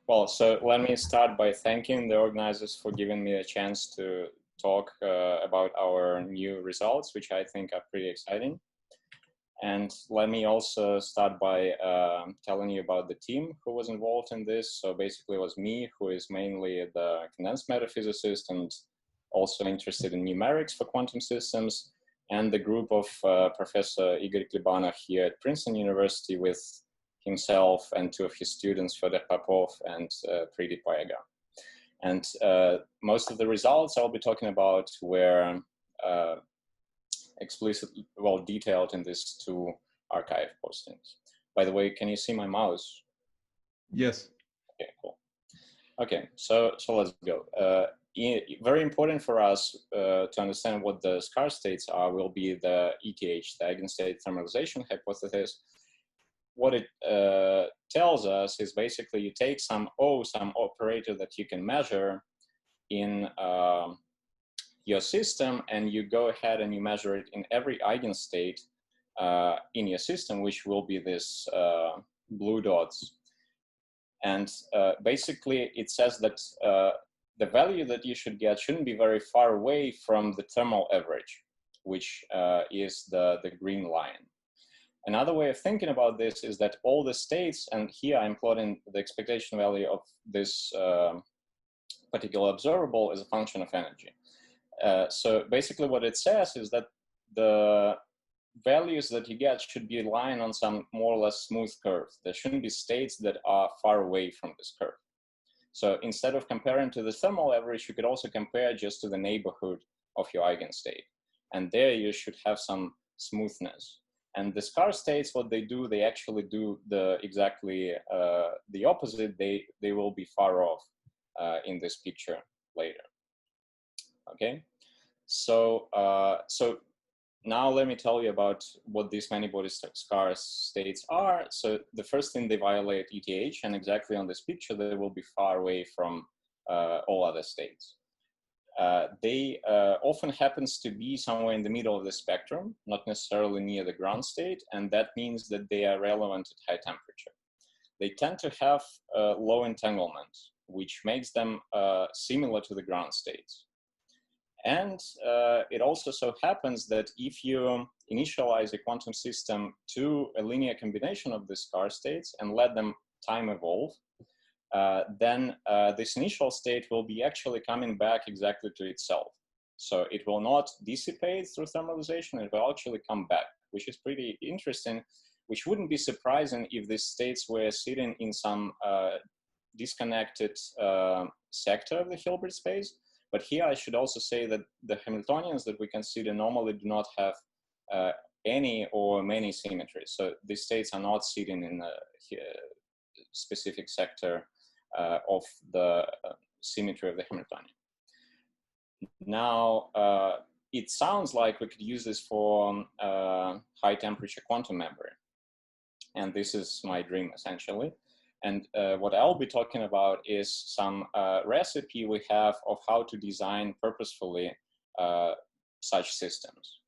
Well, so let me start by thanking the organizers for giving me a chance to talk about our new results, which I think are pretty exciting. And let me also start by telling you about the team who was involved in this. So basically it was me, who is mainly the condensed matter physicist and also interested in numerics for quantum systems, and the group of Professor Igor Klebanov here at Princeton University with himself and two of his students, Fedor Popov and Preeti Payaga. And most of the results I'll be talking about were explicitly, well, detailed in these two archive postings. By the way, can you see my mouse? Yes. Okay, cool. Okay, so let's go. Very important for us to understand what the scarce states are will be the ETH, the eigenstate thermalization hypothesis. What it tells us is basically you take some O, some operator that you can measure in your system, and you go ahead and you measure it in every eigenstate in your system, which will be this blue dots. And basically it says that the value that you should get shouldn't be very far away from the thermal average, which is the green line. Another way of thinking about this is that all the states, and here I'm plotting the expectation value of this particular observable as a function of energy. So basically what it says is that the values that you get should be lying on some more or less smooth curve. There shouldn't be states that are far away from this curve. So instead of comparing to the thermal average, you could also compare just to the neighborhood of your eigenstate. And there you should have some smoothness. And the scarce states, what they do, they actually do the exactly the opposite. They will be far off in this picture later. Okay, so now let me tell you about what these many-body scarce states are. So the first thing, they violate ETH, and exactly on this picture, they will be far away from all other states. They often happens to be somewhere in the middle of the spectrum, not necessarily near the ground state, and that means that they are relevant at high temperature. They tend to have low entanglement, which makes them similar to the ground states. And it also so happens that if you initialize a quantum system to a linear combination of the scarce states and let them time evolve, then this initial state will be actually coming back exactly to itself. So it will not dissipate through thermalization, it will actually come back, which is pretty interesting, which wouldn't be surprising if these states were sitting in some disconnected sector of the Hilbert space. But here I should also say that the Hamiltonians that we consider normally do not have any or many symmetries. So these states are not sitting in a specific sector of the symmetry of the Hamiltonian. Now, it sounds like we could use this for high temperature quantum memory. And this is my dream, essentially. And what I'll be talking about is some recipe we have of how to design purposefully such systems.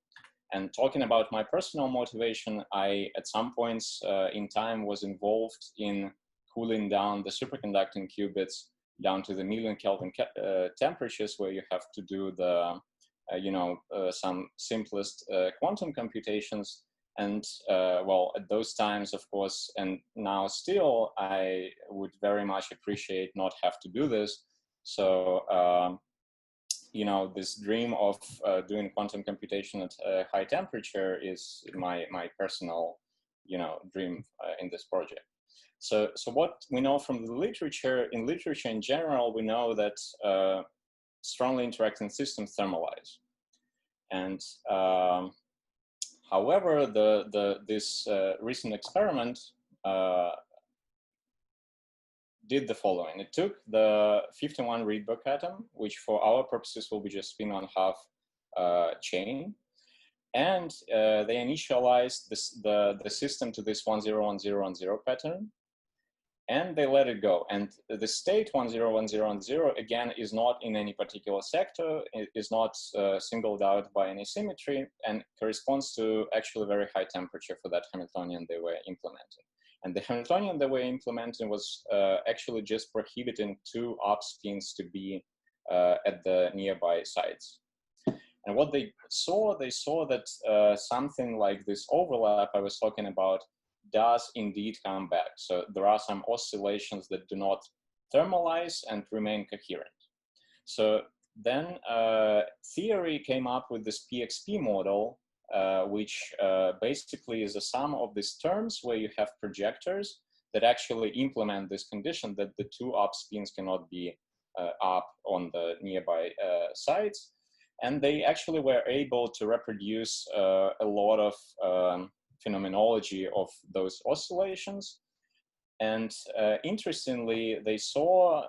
And talking about my personal motivation, I, at some points in time, was involved in cooling down the superconducting qubits down to the million Kelvin temperatures, where you have to do the, some simplest quantum computations. And well, at those times, of course, and now still, I would very much appreciate not have to do this. So, this dream of doing quantum computation at high temperature is my personal, dream in this project. So what we know from the literature, in general, we know that strongly interacting systems thermalize. And however, this recent experiment did the following. It took the 51 Rydberg atom, which for our purposes will be just spin on half chain, and they initialized the system to this 101010 pattern, and they let it go. And the state 101010 again is not in any particular sector, it is not singled out by any symmetry, and corresponds to actually very high temperature for that Hamiltonian they were implementing. And the Hamiltonian that we're implementing was actually just prohibiting two up spins to be at the nearby sites. And what they saw that something like this overlap I was talking about does indeed come back. So there are some oscillations that do not thermalize and remain coherent. So then theory came up with this PXP model, which basically is a sum of these terms where you have projectors that actually implement this condition that the two up spins cannot be up on the nearby sites. And they actually were able to reproduce a lot of phenomenology of those oscillations. And interestingly, they saw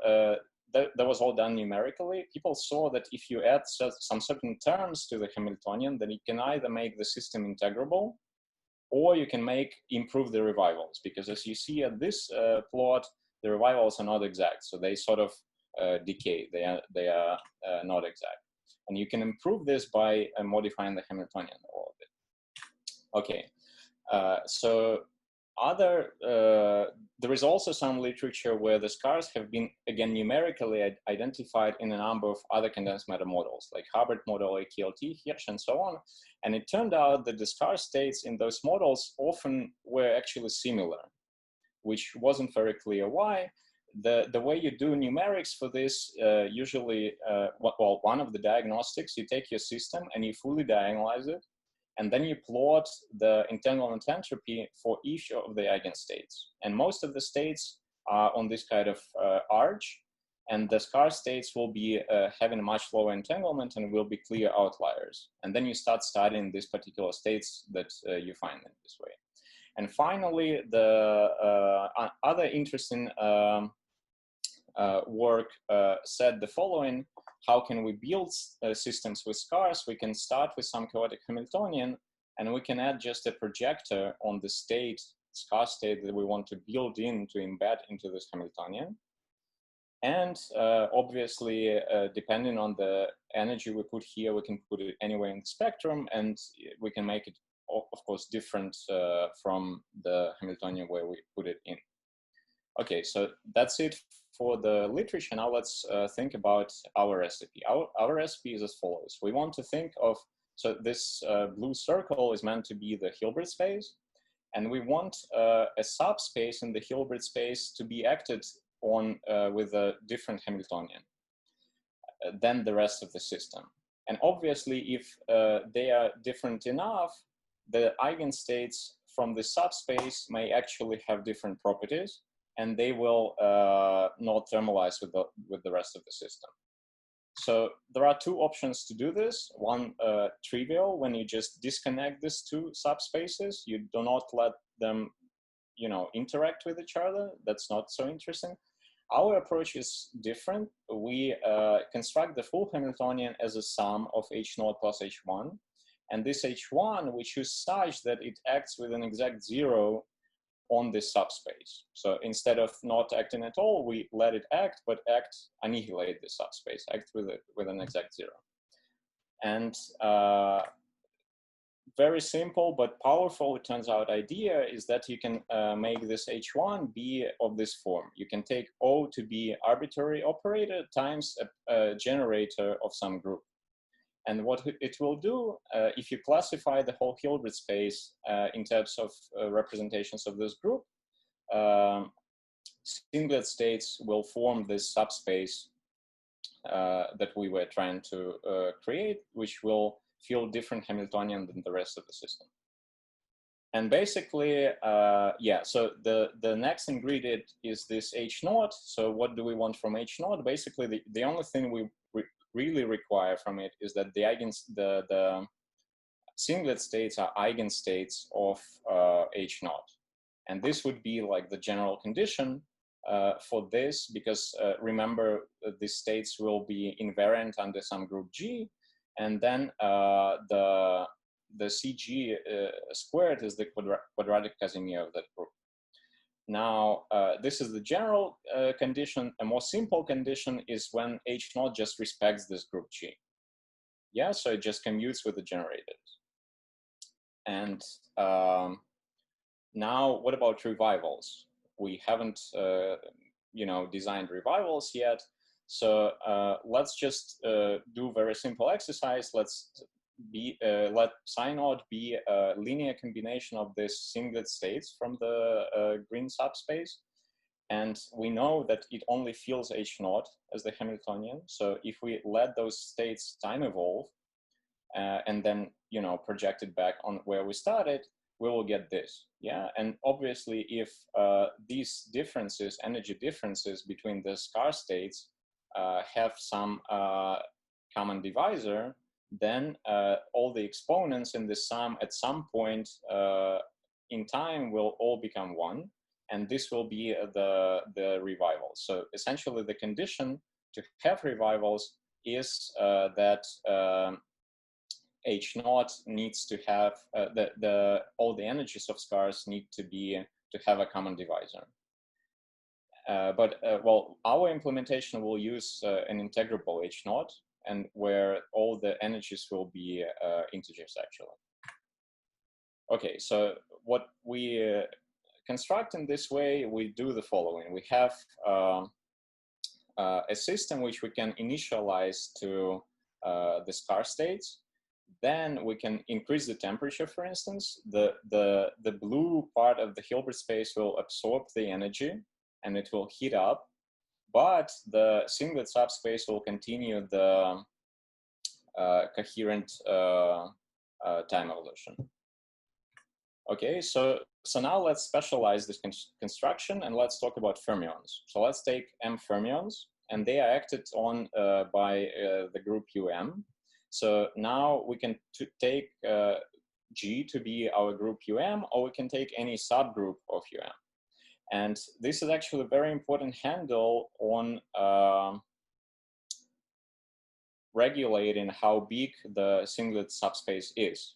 that was all done numerically. People saw that if you add some certain terms to the Hamiltonian, then you can either make the system integrable, or you can improve the revivals. Because as you see at this plot, the revivals are not exact, so they sort of decay. They are not exact, and you can improve this by modifying the Hamiltonian a little bit. Okay, so there is also some literature where the scars have been, again, numerically identified in a number of other condensed matter models, like Hubbard model, AKLT, Hirsch, and so on. And it turned out that the scar states in those models often were actually similar, which wasn't very clear why. The way you do numerics for this, usually, well, one of the diagnostics, you take your system and you fully diagonalize it, and then you plot the entanglement entropy for each of the eigenstates. And most of the states are on this kind of arch, and the scar states will be having a much lower entanglement and will be clear outliers. And then you start studying these particular states that you find in this way. And finally, the other interesting work said the following: how can we build systems with scars? We can start with some chaotic Hamiltonian, and we can add just a projector on the scar state that we want to build in to embed into this Hamiltonian. And obviously, depending on the energy we put here, we can put it anywhere in the spectrum, and we can make it, of course, different from the Hamiltonian where we put it in. Okay, so that's it for the literature. Now let's think about our recipe. Our recipe is as follows. We want to think of, so this blue circle is meant to be the Hilbert space, and we want a subspace in the Hilbert space to be acted on with a different Hamiltonian than the rest of the system. And obviously, if they are different enough, the eigenstates from the subspace may actually have different properties, and they will not thermalize with the rest of the system. So there are two options to do this. One, trivial, when you just disconnect these two subspaces, you do not let them, interact with each other. That's not so interesting. Our approach is different. We construct the full Hamiltonian as a sum of H0 plus H1. And this H1, we choose such that it acts with an exact zero on this subspace. So instead of not acting at all, we let it act, but annihilate the subspace, act with an exact zero. And very simple but powerful, it turns out, idea is that you can make this H1 be of this form. You can take O to be arbitrary operator times a generator of some group. And what it will do, if you classify the whole Hilbert space in terms of representations of this group, singlet states will form this subspace that we were trying to create, which will feel different Hamiltonian than the rest of the system. And basically, so the next ingredient is this H0. So what do we want from H0? Basically, the only thing we really require from it is that the singlet states are eigenstates of H0. And this would be like the general condition for this, because remember, these states will be invariant under some group G, and then the CG squared is the quadratic Casimir of that group. Now, this is the general condition. A more simple condition is when H0 just respects this group G. Yeah, so it just commutes with the generated. And now, what about revivals? We haven't, designed revivals yet. So let's just do very simple exercise. Let psi naught be a linear combination of these singlet states from the green subspace. And we know that it only fills H naught as the Hamiltonian. So if we let those states time evolve and then, project it back on where we started, we will get this. Yeah. And obviously, if these differences, energy differences between the scarce states have some common divisor, then all the exponents in the sum at some point in time will all become one. And this will be the revival. So essentially, the condition to have revivals is that H naught needs to have all the energies of scars need to have a common divisor. Well, our implementation will use an integrable H naught, and where all the energies will be integers actually. Okay, so what we construct in this way, we do the following. We have a system which we can initialize to the scarce states. Then we can increase the temperature, for instance. The blue part of the Hilbert space will absorb the energy and it will heat up, but the singlet subspace will continue the coherent time evolution. Okay, so now let's specialize this construction and let's talk about fermions. So let's take M fermions, and they are acted on by the group UM. So now we can take G to be our group UM, or we can take any subgroup of UM. And this is actually a very important handle on regulating how big the singlet subspace is.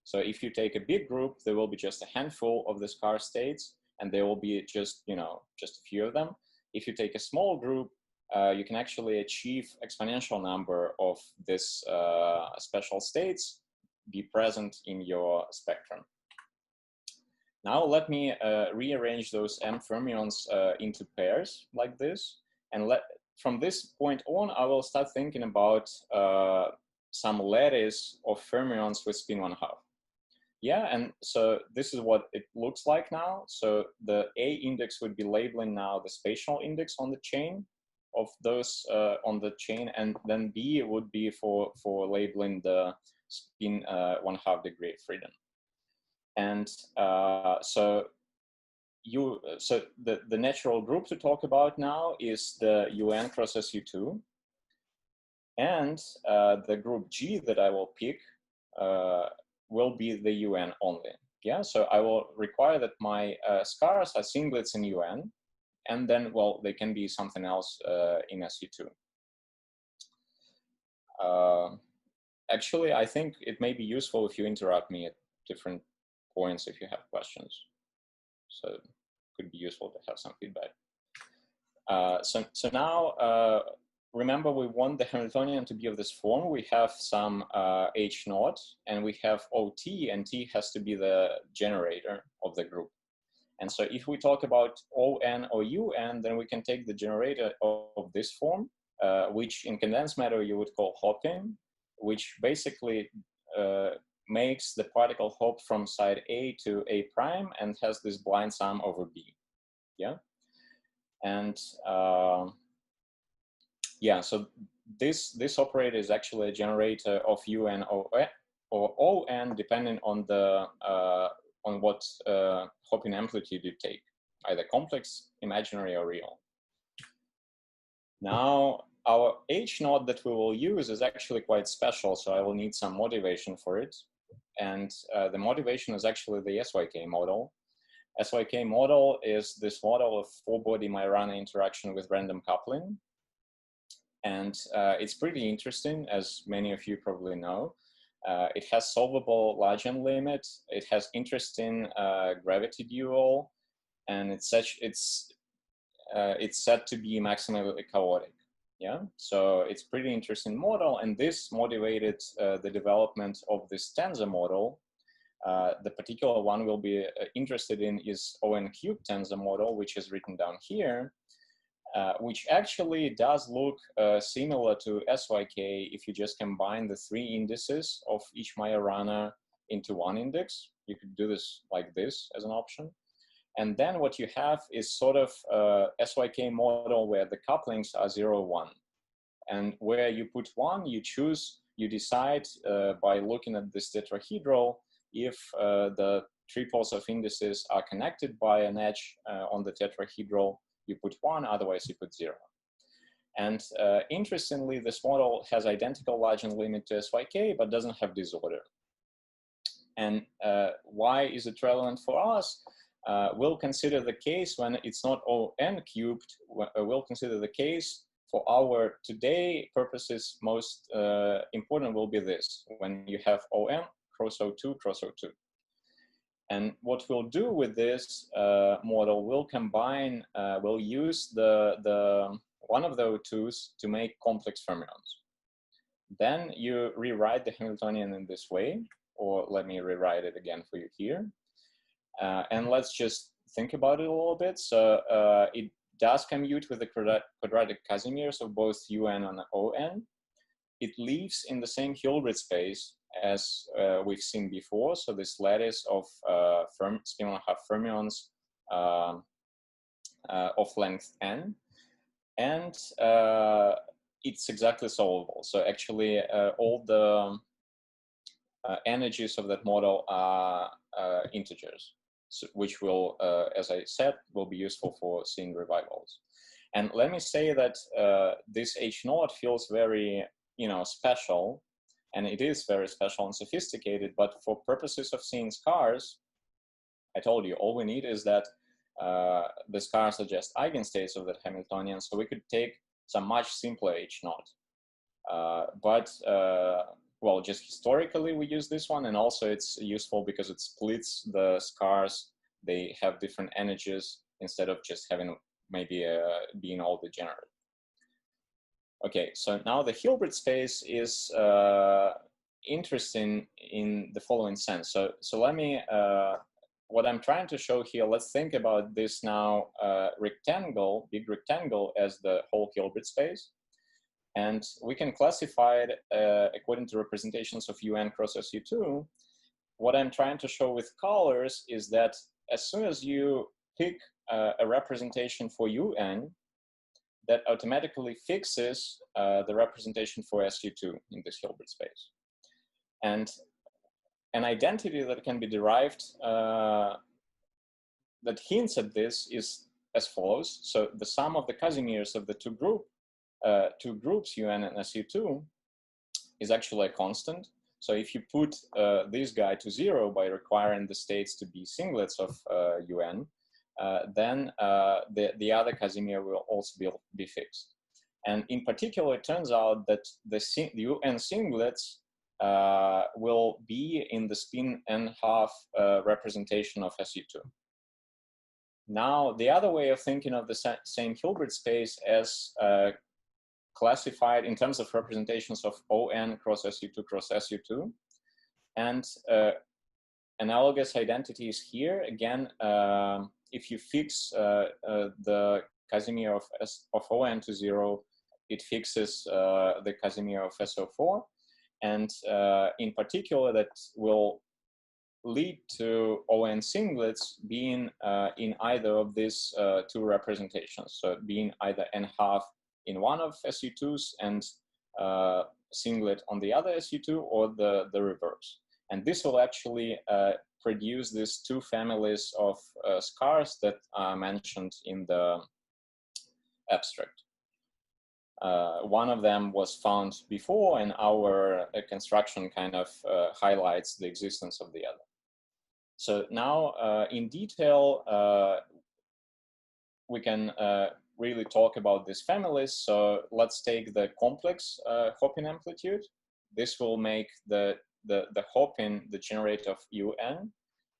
So if you take a big group, there will be just a handful of the scarce states, and there will be just a few of them. If you take a small group, you can actually achieve exponential number of this special states be present in your spectrum. Now let me rearrange those M fermions into pairs like this, and from this point on, I will start thinking about some lattice of fermions with spin 1/2. Yeah, and so this is what it looks like now. So the A index would be labeling now the spatial index on the chain of those on the chain, and then B would be for labeling the spin 1/2 degree of freedom. And so the natural group to talk about now is the UN cross SU2, and the group G that I will pick will be the UN only. Yeah, so I will require that my scars are singlets in UN, and then, well, they can be something else in SU2. Actually, I think it may be useful if you interrupt me at different points if you have questions. So it could be useful to have some feedback. So now, remember, we want the Hamiltonian to be of this form. We have some H naught, and we have OT, and T has to be the generator of the group. And so if we talk about ON or UN, then we can take the generator of this form, which in condensed matter you would call hopping, which basically makes the particle hop from side A to A prime and has this blind sum over B. Yeah. And yeah, so this operator is actually a generator of UN or ON, depending on the on what hopping amplitude you take, either complex, imaginary, or real. Now, our H naught that we will use is actually quite special, so I will need some motivation for it. And the motivation is actually the SYK model. SYK model is this model of four-body Majorana interaction with random coupling. And it's pretty interesting, as many of you probably know. It has solvable large N limit. It has interesting gravity dual, and it's said to be maximally chaotic. Yeah, so it's pretty interesting model, and this motivated the development of this tensor model, The particular one we'll be interested in is ON cube tensor model, which is written down here, which actually does look similar to SYK if you just combine the 3 indices of each Majorana into one index. You could do this like this as an option. And then what you have is sort of SYK model where the couplings are 0, 1. And where you put 1, you decide by looking at this tetrahedral if the triples of indices are connected by an edge on the tetrahedral, you put 1, otherwise you put 0. And interestingly, this model has identical Lagrange limit to SYK, but doesn't have disorder. And why is it relevant for us? We'll consider the case when it's not ON cubed. We'll consider the case for our today purposes. Most important will be this, when you have ON cross O2 cross O2. And what we'll do with this model, we'll combine, we'll use one of the O2s to make complex fermions. Then you rewrite the Hamiltonian in this way, or let me rewrite it again for you here. And let's just think about it a little bit. So it does commute with the quadratic Casimirs of both UN and ON. It lives in the same Hilbert space as we've seen before. So this lattice of spin-1/2 fermions of length n. And it's exactly solvable. So actually all the energies of that model are integers, so, which will, as I said, will be useful for seeing revivals. And let me say that this H0 feels very, special, and it is very special and sophisticated, but for purposes of seeing scars, I told you, all we need is that the scars are just eigenstates of that Hamiltonian, so we could take some much simpler H0. Well, just historically we use this one, and also it's useful because it splits the scars. They have different energies instead of just having maybe being all degenerate. Okay, so now the Hilbert space is interesting in the following sense. So let me, what I'm trying to show here, let's think about this now rectangle, big rectangle, as the whole Hilbert space. And we can classify it according to representations of UN cross SU2. What I'm trying to show with colors is that as soon as you pick a representation for UN, that automatically fixes the representation for SU2 in this Hilbert space. And an identity that can be derived that hints at this is as follows. So the sum of the Casimirs of the two groups, UN and SU2, is actually a constant. So if you put this guy to 0 by requiring the states to be singlets of UN, then the other Casimir will also be fixed. And in particular, it turns out that the UN singlets will be in the spin-1/2 representation of SU2. Now, the other way of thinking of the same Hilbert space as classified in terms of representations of ON cross SU2 cross SU2. And analogous identities here. Again, if you fix the Casimir of ON to 0, it fixes the Casimir of SO4. And in particular, that will lead to ON singlets being in either of these two representations. So being either N1/2 in one of SU2s and singlet on the other SU2, or the reverse. And this will actually produce these two families of scars that are mentioned in the abstract. One of them was found before, and our construction kind of highlights the existence of the other. So now in detail, we can really talk about these families. So let's take the complex hopping amplitude. This will make the hopping the generator of UN,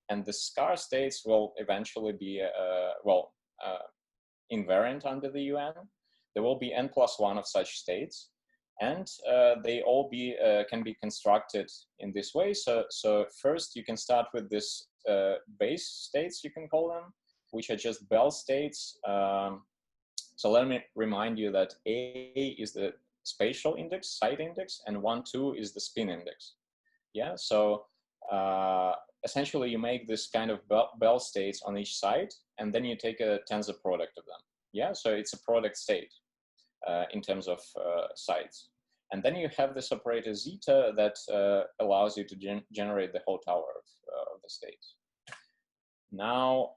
and the scar states will eventually be, invariant under the UN. There will be n+1 of such states. And they all can be constructed in this way. So first you can start with this base states, you can call them, which are just Bell states. So let me remind you that A is the spatial index, site index, and 1, 2 is the spin index. Yeah, so essentially you make this kind of Bell states on each side, and then you take a tensor product of them. Yeah, so it's a product state in terms of sites. And then you have this operator zeta that allows you to generate the whole tower of the states. Now,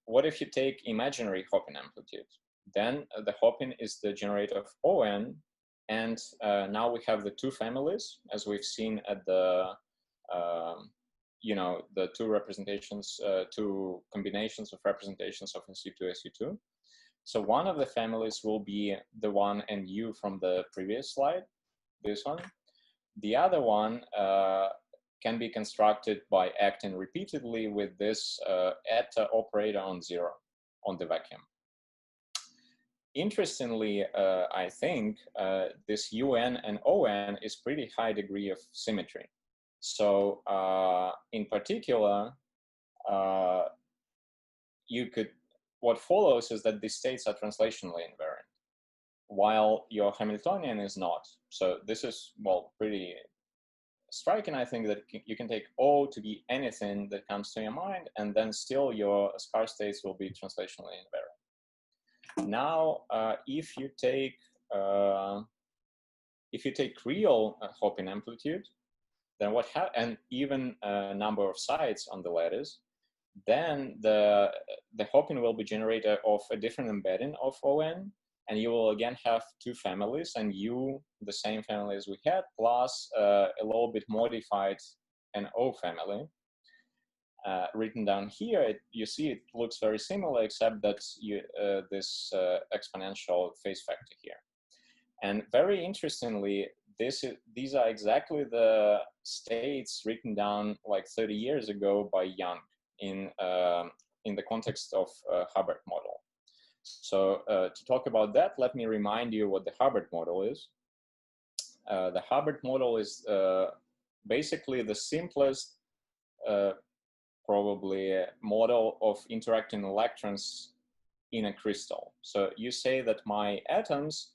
what if you take imaginary hopping amplitude? Then the hopping is the generator of ON, and now we have the two families, as we've seen at the the two representations, two combinations of representations of SU2, SU2. So one of the families will be the one and U from the previous slide, this one. The other one can be constructed by acting repeatedly with this eta operator on 0 on the vacuum. Interestingly, I think this UN and ON is pretty high degree of symmetry. So in particular, what follows is that these states are translationally invariant, while your Hamiltonian is not. So this is, well, pretty striking, I think, that you can take O to be anything that comes to your mind, and then still your scarce states will be translationally invariant. Now, if you take real hopping amplitude, then and even a number of sides on the lattice, then the hopping will be generated of a different embedding of ON, and you will again have two families, and U, the same family as we had, plus a little bit modified an O family. Written down here, you see it looks very similar, except that this exponential phase factor here. And very interestingly, these are exactly the states written down like 30 years ago by Young in the context of Hilbert model. So to talk about that, let me remind you what the Hilbert model is. The Hilbert model is basically the simplest probably model of interacting electrons in a crystal. So you say that my atoms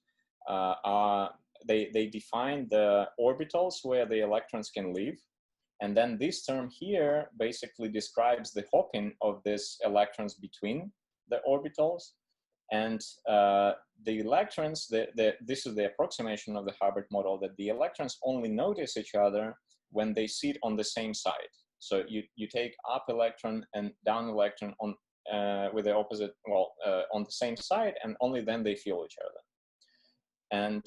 they define the orbitals where the electrons can live. And then this term here basically describes the hopping of these electrons between the orbitals. And the electrons, this is the approximation of the Hilbert model, that the electrons only notice each other when they sit on the same side. So you take up electron and down electron on with the opposite, well, on the same side, and only then they feel each other. And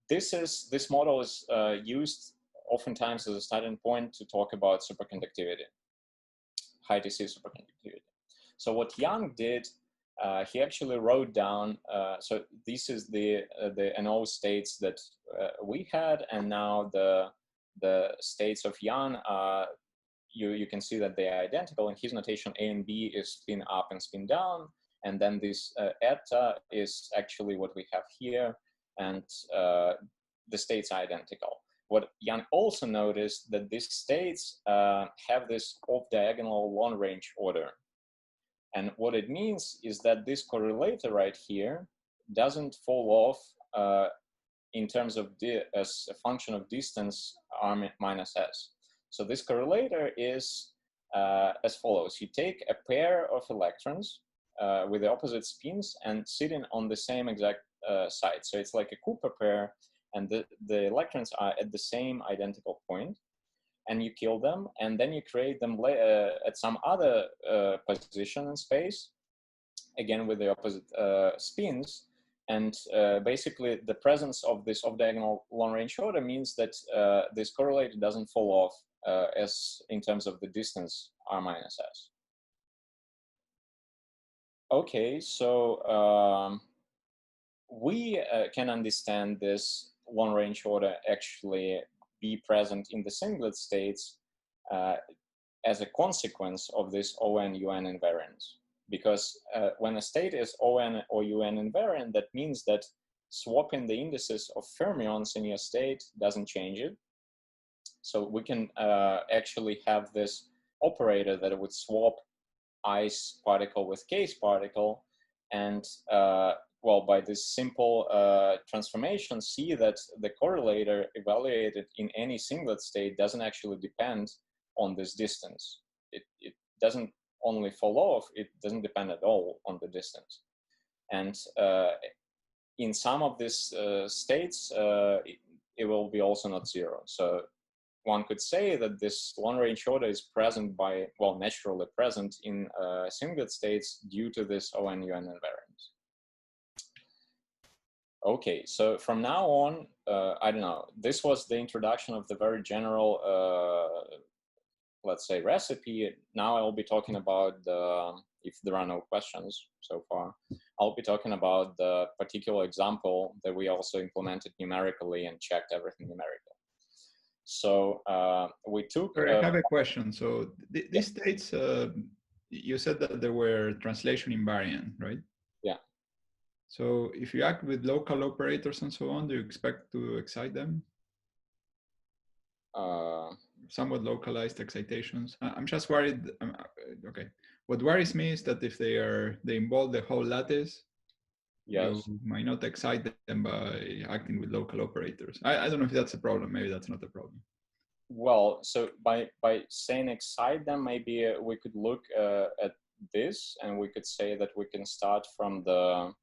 this model is used oftentimes as a starting point to talk about superconductivity, high TC superconductivity. So what Young did, he actually wrote down, so this is the NO states that we had, and now the states of Young, you can see that they are identical. In his notation, A and B is spin up and spin down, and then this eta is actually what we have here, and the states are identical. What Young also noticed, that these states have this off-diagonal long-range order. And what it means is that this correlator right here doesn't fall off in terms of as a function of distance r minus s. So this correlator is as follows. You take a pair of electrons with the opposite spins and sitting on the same exact side. So it's like a Cooper pair, and the electrons are at the same identical point, and you kill them, and then you create them at some other position in space, again with the opposite spins. And basically the presence of this off-diagonal long-range order means that this correlator doesn't fall off as in terms of the distance r minus s. Okay, so we can understand this long-range order actually be present in the singlet states as a consequence of this ON-UN invariance. Because when a state is ON or UN invariant, that means that swapping the indices of fermions in your state doesn't change it. So we can actually have this operator that would swap ice particle with case particle, and well, by this simple transformation, see that the correlator evaluated in any singlet state doesn't actually depend on this distance. It doesn't only fall off, it doesn't depend at all on the distance. And in some of these states, it will be also not zero. So one could say that this long-range order is present by, well, naturally present in singlet states due to this ON-UN invariance. Okay, so from now on, I don't know, this was the introduction of the very general, let's say, recipe. Now I'll be talking about the, if there are no questions so far, I'll be talking about the particular example that we also implemented numerically and checked everything numerically. So we took... Sorry, I have a question. So these states, you said that they were translation invariant, right? Yeah. So if you act with local operators and so on, do you expect to excite them? Somewhat localized excitations. I'm just worried. Okay. What worries me is that if they involve the whole lattice, yes, you might not excite them by acting with local operators. I don't know if that's a problem. Maybe that's not a problem. Well, so by saying excite them, maybe we could look at this, and we could say that we can start from the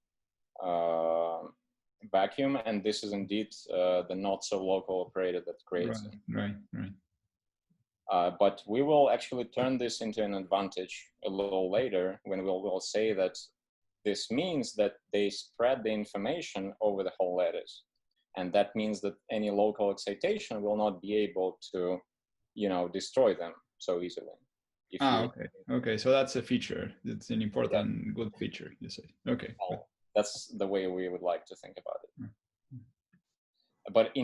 vacuum, and this is indeed the not so local operator that creates it. Right. But we will actually turn this into an advantage a little later when we'll say that this means that they spread the information over the whole lattice. And that means that any local excitation will not be able to, you know, destroy them so easily. Okay. So that's a feature. It's an important, good feature, you say. Okay. Well, that's the way we would like to think about it. But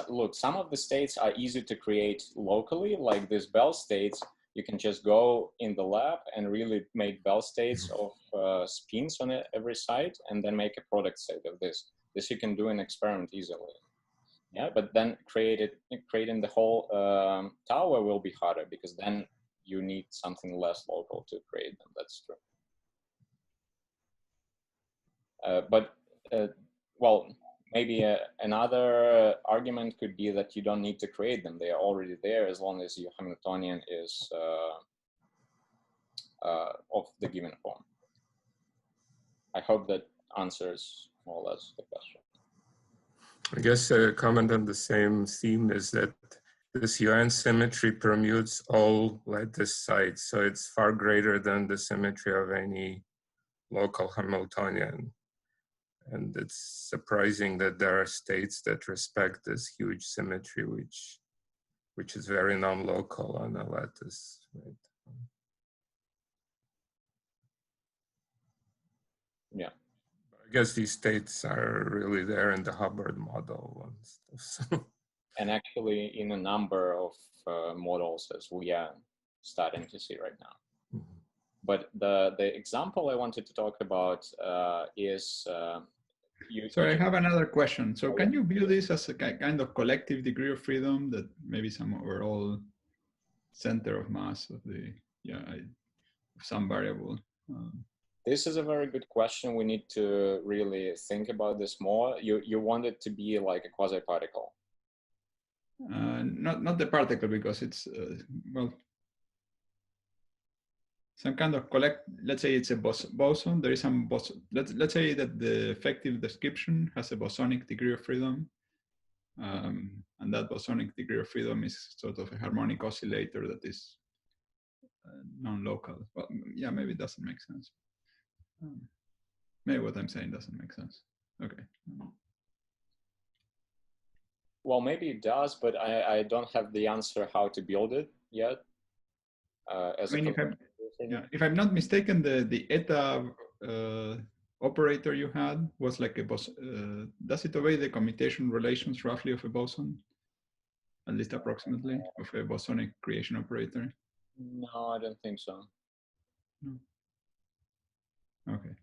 look, some of the states are easy to create locally, like these Bell states. You can just go in the lab and really make Bell states of spins on every side, and then make a product state of this. This you can do in experiment easily. Yeah, but then creating the whole tower will be harder, because then you need something less local to create them. That's true. Well, maybe another argument could be that you don't need to create them. They are already there as long as your Hamiltonian is of the given form. I hope that answers more or less the question. I guess a comment on the same theme is that this UN symmetry permutes all lattice sites, so it's far greater than the symmetry of any local Hamiltonian. And it's surprising that there are states that respect this huge symmetry, which is very non-local on a lattice, right? Yeah. I guess these states are really there in the Hubbard model and stuff. So. And actually in a number of models, as we are starting to see right now. Mm-hmm. But the example I wanted to talk about is... Sorry, I have another question. So can you view this as a kind of collective degree of freedom, that maybe some overall center of mass of the, some variable? This is a very good question. We need to really think about this more. You want it to be like a quasi-particle? Not the particle, because it's, well, some kind of let's say it's a boson. There is some boson. Let's say that the effective description has a bosonic degree of freedom. And that bosonic degree of freedom is sort of a harmonic oscillator that is non-local. Well, yeah, maybe it doesn't make sense. Maybe what I'm saying doesn't make sense. Okay. Well, maybe it does, but I don't have the answer how to build it yet. If I'm not mistaken, the eta operator you had was like a boson. Does it obey the commutation relations roughly of a boson? At least approximately, of a bosonic creation operator? No, I don't think so. No. Okay.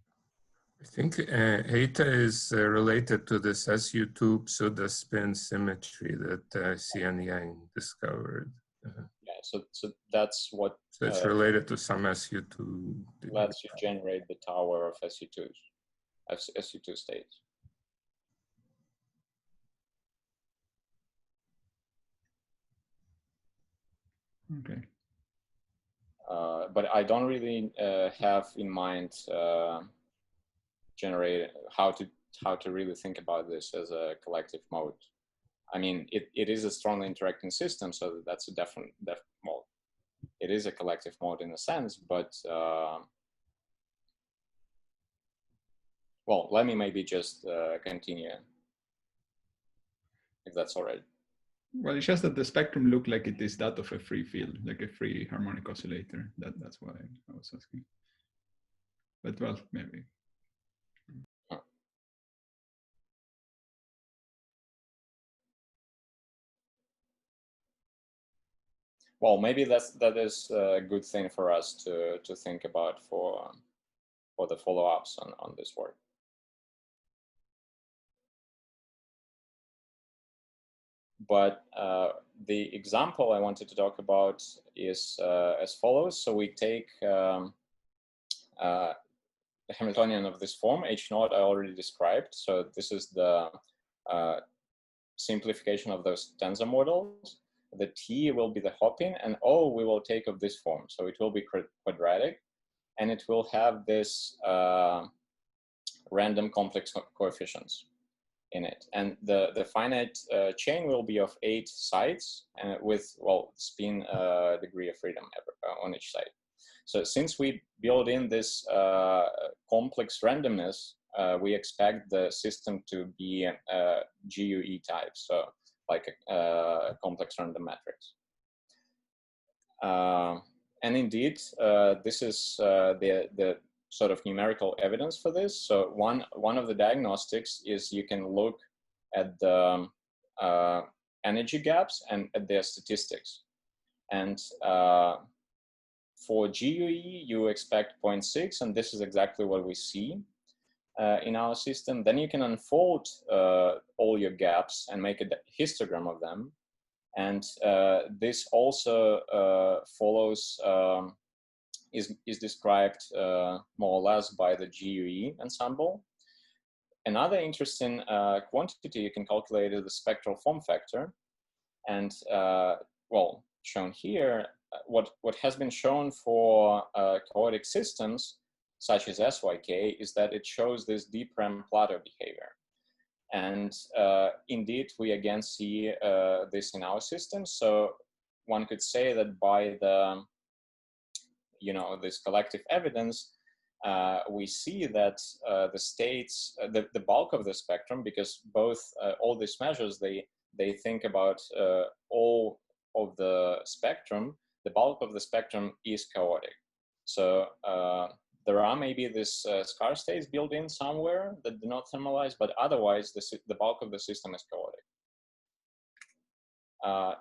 I think eta is related to this SU2 pseudospin symmetry that Xian Yang discovered. Yeah, so that's what. So it's related to some SU2. Lets you generate the tower of SU2s, SU2 states. Okay. But I don't really have in mind generate how to really think about this as a collective mode. I mean, it is a strongly interacting system, so that's a different mode. It is a collective mode in a sense, but well, let me maybe just continue, if that's all right. Well, it's just that the spectrum looked like it is that of a free field, like a free harmonic oscillator. That's why I was asking. But well, maybe. Well, maybe that is a good thing for us to think about for the follow-ups on this work. But the example I wanted to talk about is as follows. So we take the Hamiltonian of this form, H0 I already described. So this is the simplification of those tensor models. The T will be the hopping, and O we will take of this form. So it will be quadratic, and it will have this random complex coefficients in it. And the finite chain will be of 8 sides with, well, spin degree of freedom on each side. So since we build in this complex randomness, we expect the system to be GUE type, so like a complex random matrix. And indeed, this is the sort of numerical evidence for this. So one of the diagnostics is you can look at the energy gaps and at their statistics. And for GUE, you expect 0.6, and this is exactly what we see in our system. Then you can unfold all your gaps and make a histogram of them. And this also follows, is described more or less by the GUE ensemble. Another interesting quantity you can calculate is the spectral form factor. And well, shown here, what has been shown for chaotic systems, such as SYK, is that it shows this D-prime plateau behavior. And indeed, we again see this in our system. So one could say that by the, this collective evidence, we see that the states, the bulk of the spectrum, because both all these measures, they think about all of the spectrum, the bulk of the spectrum is chaotic. So there are maybe these scarce states built in somewhere that do not thermalize, but otherwise the bulk of the system is chaotic.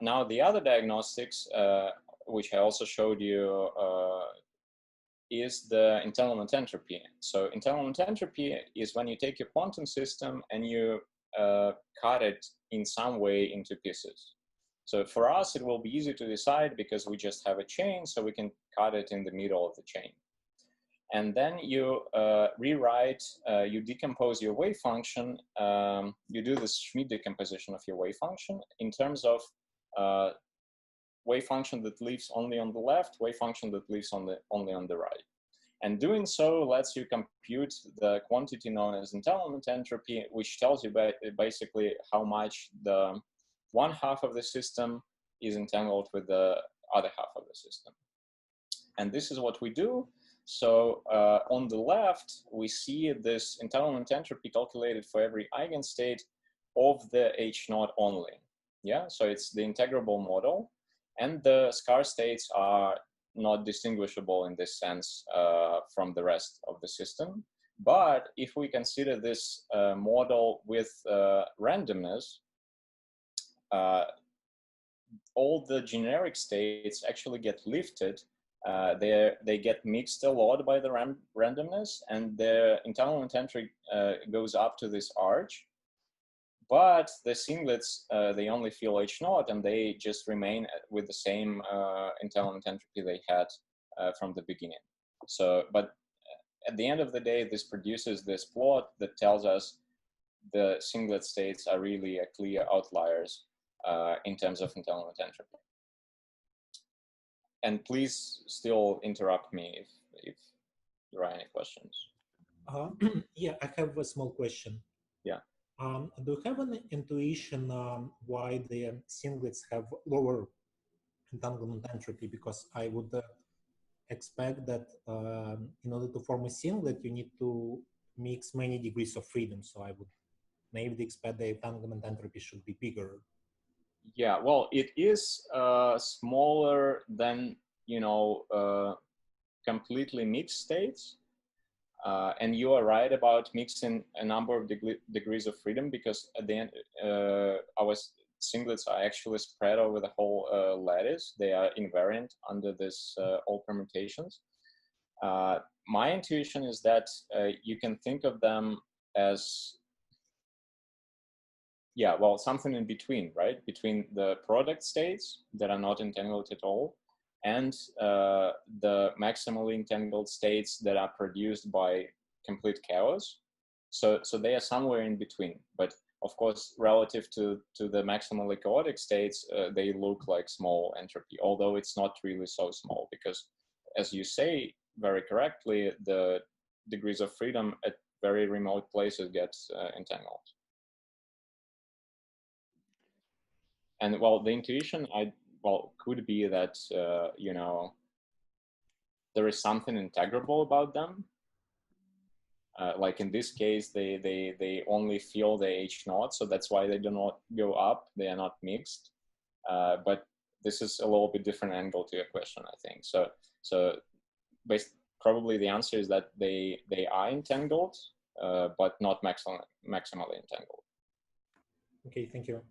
Now the other diagnostics, which I also showed you, is the entanglement entropy. So entanglement entropy is when you take your quantum system and you cut it in some way into pieces. So for us, it will be easy to decide because we just have a chain, so we can cut it in the middle of the chain. And then you rewrite, you decompose your wave function, you do this Schmidt decomposition of your wave function in terms of wave function that lives only on the left, wave function that lives only on the right. And doing so lets you compute the quantity known as entanglement entropy, which tells you basically how much the one half of the system is entangled with the other half of the system. And this is what we do. So on the left, we see this entanglement entropy calculated for every eigenstate of the H0 only. Yeah, so it's the integrable model. And the scarce states are not distinguishable in this sense from the rest of the system. But if we consider this model with randomness, all the generic states actually get lifted they get mixed a lot by the randomness, and their entanglement entry goes up to this arch. But the singlets, they only feel H0, and they just remain with the same entanglement entropy they had from the beginning. So, but at the end of the day, this produces this plot that tells us the singlet states are really clear outliers in terms of entanglement entropy. And please still interrupt me if there are any questions. Yeah, I have a small question. Yeah. Do you have an intuition why the singlets have lower entanglement entropy? Because I would expect that in order to form a singlet, you need to mix many degrees of freedom. So I would maybe expect the entanglement entropy should be bigger. Yeah, well, it is smaller than, you know, completely mixed states. And you are right about mixing a number of degrees of freedom, because at the end, our singlets are actually spread over the whole lattice. They are invariant under this all permutations. My intuition is that you can think of them as, yeah, well, something in between, right? Between the product states that are not entangled at all and the maximally entangled states that are produced by complete chaos. So they are somewhere in between. But of course, relative to the maximally chaotic states, they look like small entropy, although it's not really so small, because as you say very correctly, the degrees of freedom at very remote places get entangled. And well, the intuition could be that, you know, there is something integrable about them. Like in this case, they only feel the H0, so that's why they do not go up. They are not mixed. But this is a little bit different angle to your question, I think. So probably the answer is that they are entangled, but not maximally entangled. Okay, thank you.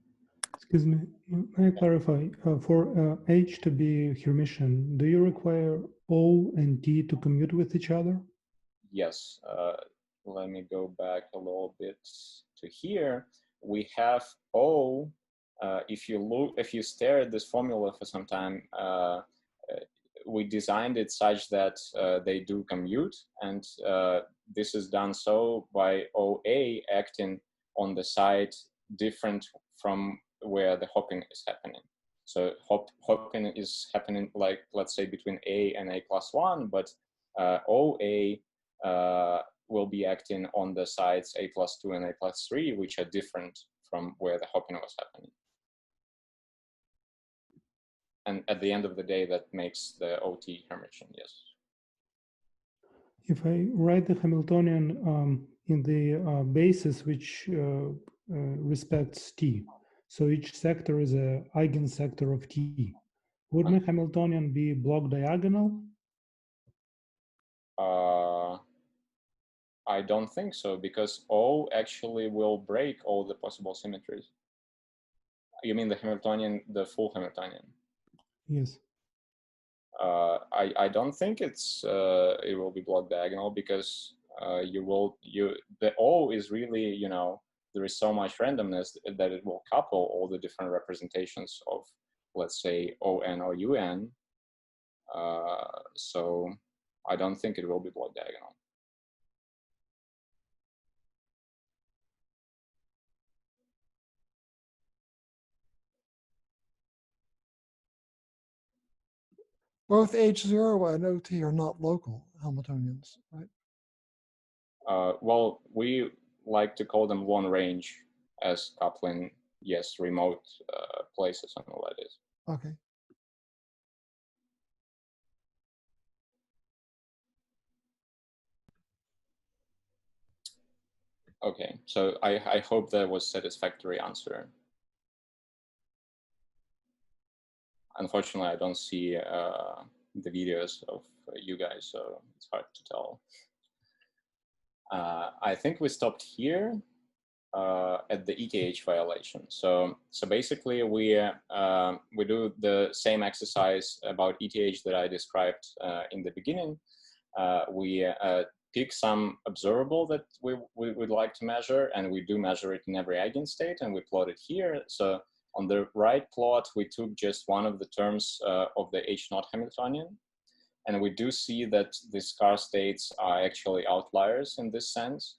Excuse me, may I clarify? For H to be Hermitian, do you require O and T to commute with each other? Yes. Let me go back a little bit to here. We have O. If you stare at this formula for some time, we designed it such that they do commute, and this is done so by OA acting on the side different from where the hopping is happening. So hopping is happening, like, let's say, between A and A+1, but OA will be acting on the sides A+2 and A+3, which are different from where the hopping was happening. And at the end of the day, that makes the OT Hermitian, yes. If I write the Hamiltonian in the basis which respects T, so each sector is an eigensector of T, would my Hamiltonian be block diagonal? I don't think so, because O actually will break all the possible symmetries. You mean the Hamiltonian, the full Hamiltonian? Yes. I don't think it will be block diagonal, because the O is really, you know, there is so much randomness that it will couple all the different representations of, let's say, ON or UN. So I don't think it will be block diagonal. Both H0 and OT are not local Hamiltonians, right? Well, we like to call them long range as coupling, yes, remote places and all that is. Okay. Okay, so I hope that was satisfactory answer. Unfortunately, I don't see the videos of you guys, so it's hard to tell. I think we stopped here. at the ETH violation. So basically we do the same exercise about ETH that I described in the beginning. We pick some observable that we would like to measure, and we do measure it in every eigenstate, and we plot it here. So on the right plot, we took just one of the terms of the H0 Hamiltonian, and we do see that the scarce states are actually outliers in this sense.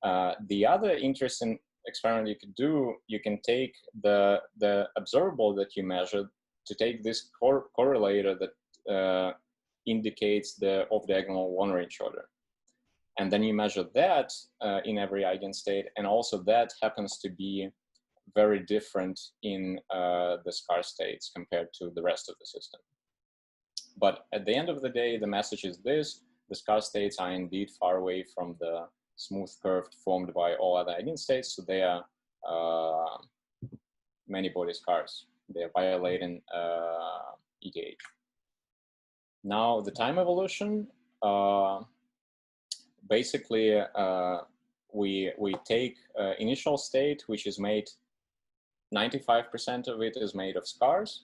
The other interesting experiment you could do, you can take the observable that you measured to take this correlator that indicates the off-diagonal long-range order. And then you measure that in every eigenstate, and also that happens to be very different in the scarce states compared to the rest of the system. But at the end of the day, the message is this: the scarce states are indeed far away from the smooth curve formed by all other eigenstates, so they are many-body scarce. They are violating ETH. Now, the time evolution, basically, we take initial state, which is made, 95% of it is made of scars,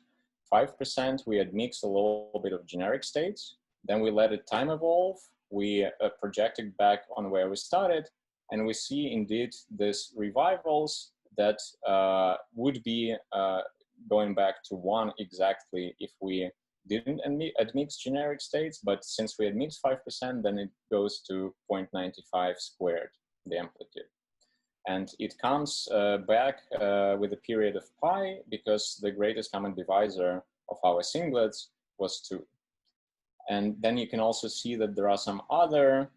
5% we admix a little bit of generic states, then we let it time evolve, we project it back on where we started, and we see indeed these revivals that would be going back to 1 exactly if we didn't admix generic states, but since we admix 5%, then it goes to 0.95 squared, the amplitude. And it comes back with a period of pi, because the greatest common divisor of our singlets was 2. And then you can also see that there are some other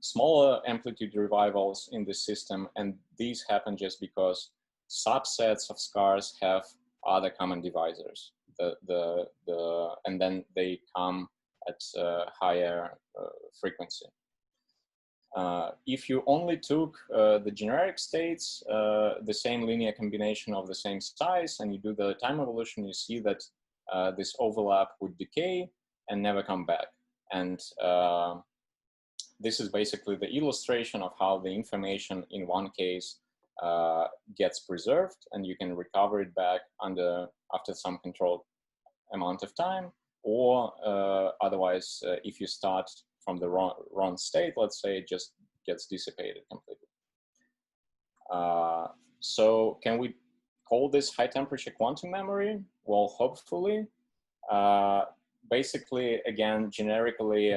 smaller amplitude revivals in the system, and these happen just because subsets of scars have other common divisors. And then they come at higher frequency. If you only took the generic states, the same linear combination of the same size, and you do the time evolution, you see that this overlap would decay and never come back. And this is basically the illustration of how the information in one case gets preserved, and you can recover it back after some controlled amount of time, or otherwise, if you start from the wrong state, let's say, it just gets dissipated completely. So can we call this high temperature quantum memory? Well, hopefully. Basically, again, generically,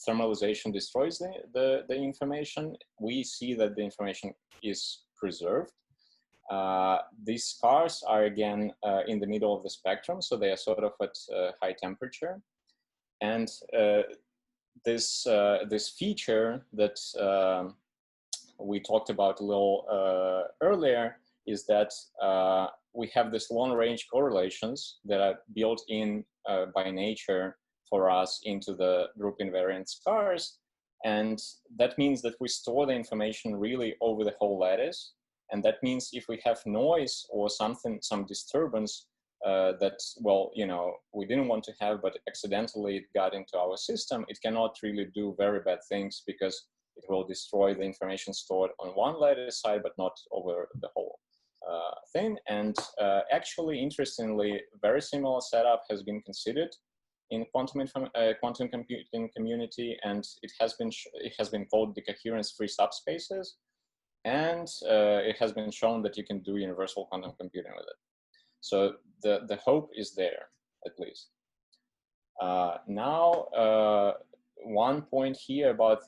thermalization destroys the information. We see that the information is preserved. These scars are, again, in the middle of the spectrum, so they are sort of at high temperature. And this feature that we talked about a little earlier is that we have this long-range correlations that are built in by nature for us into the group invariant scars. And that means that we store the information really over the whole lattice. And that means if we have noise or some disturbance that, well, you know, we didn't want to have, but accidentally it got into our system, it cannot really do very bad things, because it will destroy the information stored on one lattice side, but not over the whole thing. And actually, interestingly, very similar setup has been considered in quantum computing community, and it has been called decoherence-free subspaces, and it has been shown that you can do universal quantum computing with it. So the hope is there, at least. Now, one point here about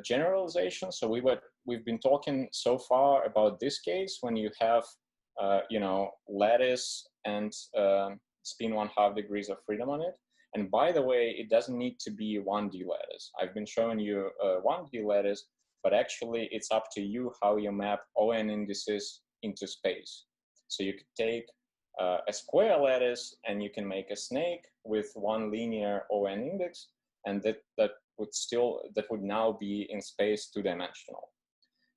generalization. So we've been talking so far about this case when you have you know, lattice and spin 1/2 degrees of freedom on it. And by the way, it doesn't need to be 1D lattice. I've been showing you 1D lattice, but actually it's up to you how you map ON indices into space. So you could take a square lattice and you can make a snake with one linear ON index, and that would now be in space 2-dimensional.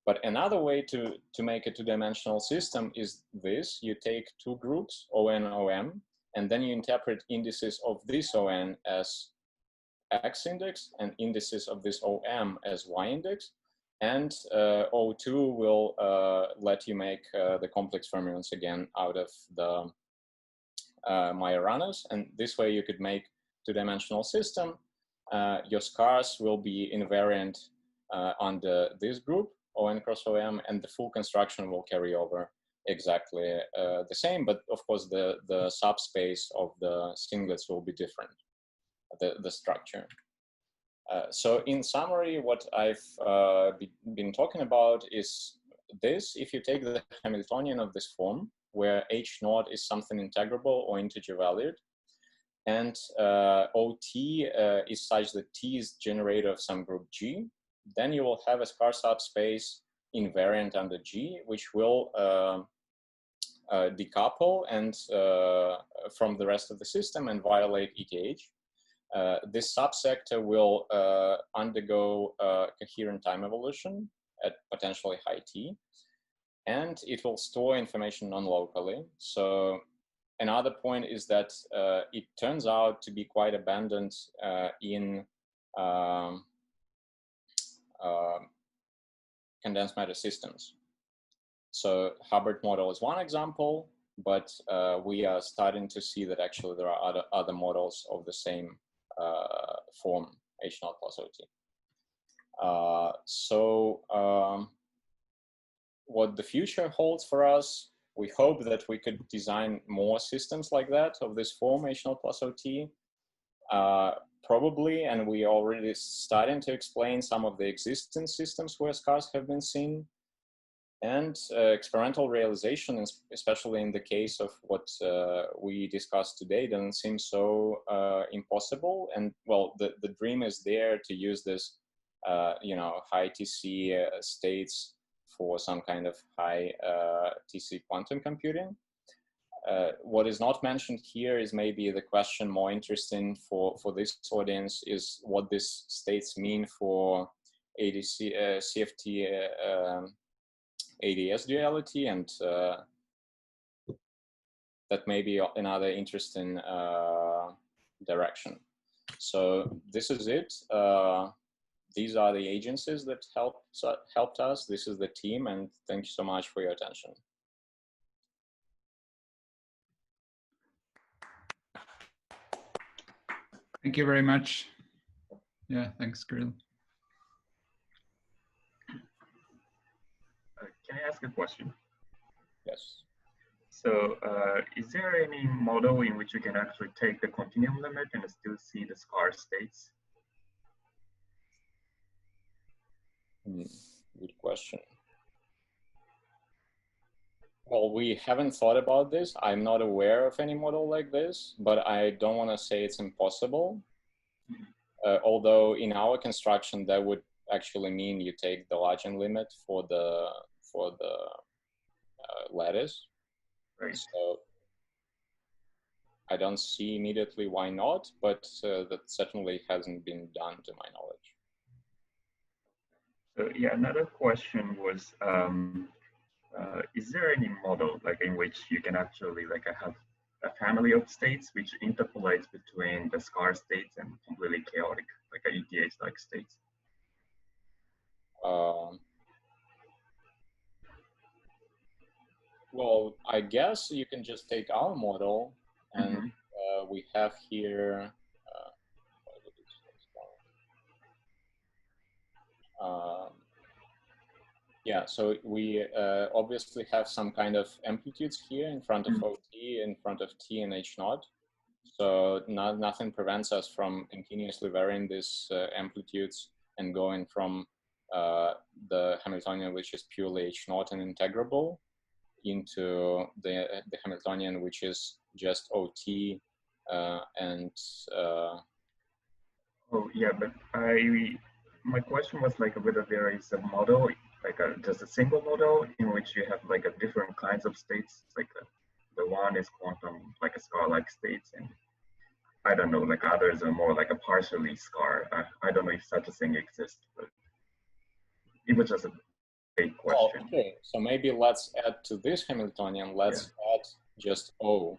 But another way to make a 2-dimensional system is this: you take two groups, ON, OM, and then you interpret indices of this ON as X index and indices of this OM as Y index. And O2 will let you make the complex fermions again out of the Majoranas. And this way you could make two-dimensional system. Your scars will be invariant under this group, ON cross OM, and the full construction will carry over exactly the same, but of course the subspace of the singlets will be different, the structure. So in summary, what I've been talking about is this. If you take the Hamiltonian of this form, where H0 is something integrable or integer valued, and OT is such that T is generator of some group G, then you will have a scarce subspace invariant under G, which will decouple and from the rest of the system and violate ETH. This subsector will undergo coherent time evolution at potentially high T, and it will store information non-locally. So another point is that it turns out to be quite abundant in condensed matter systems. So Hubbard model is one example, but we are starting to see that actually there are other models of the same form, H0 plus OT. What the future holds for us, we hope that we could design more systems like that of this form, H0 plus OT. Probably, and we already starting to explain some of the existing systems where scars have been seen. And experimental realization, especially in the case of what we discussed today, doesn't seem so impossible. And well, the dream is there to use this, high TC states for some kind of high TC quantum computing. What is not mentioned here is maybe the question more interesting for this audience is what these states mean for ADC, CFT, ADS duality, and that may be another interesting direction. So this is it. These are the agencies that helped us. This is the team, and thank you so much for your attention. Thank you very much. Yeah, thanks, Kiryl. Can I ask a question? Yes. So is there any model in which you can actually take the continuum limit and still see the scarce states? Good question. Well, we haven't thought about this. I'm not aware of any model like this, but I don't want to say it's impossible. Although in our construction, that would actually mean you take the Lagrange limit for the lattice. Right. So I don't see immediately why not, but that certainly hasn't been done to my knowledge. So yeah, another question was, is there any model like in which you can actually like have a family of states which interpolates between the scarce states and completely chaotic, like a ETH-like states? Well, I guess you can just take our model, and we have here. Yeah, so we obviously have some kind of amplitudes here in front of OT, in front of T and H0. So nothing prevents us from continuously varying these amplitudes and going from the Hamiltonian, which is purely H0 and integrable, into the Hamiltonian, which is just OT and. Oh yeah, but my question was like whether there is a model, like just a single model in which you have like a different kinds of states, like the one is quantum, like a scar-like states, and I don't know, like others are more like a partially scar. I don't know if such a thing exists, but it was just a big question. Oh, okay, so maybe let's add to this Hamiltonian, let's add just O.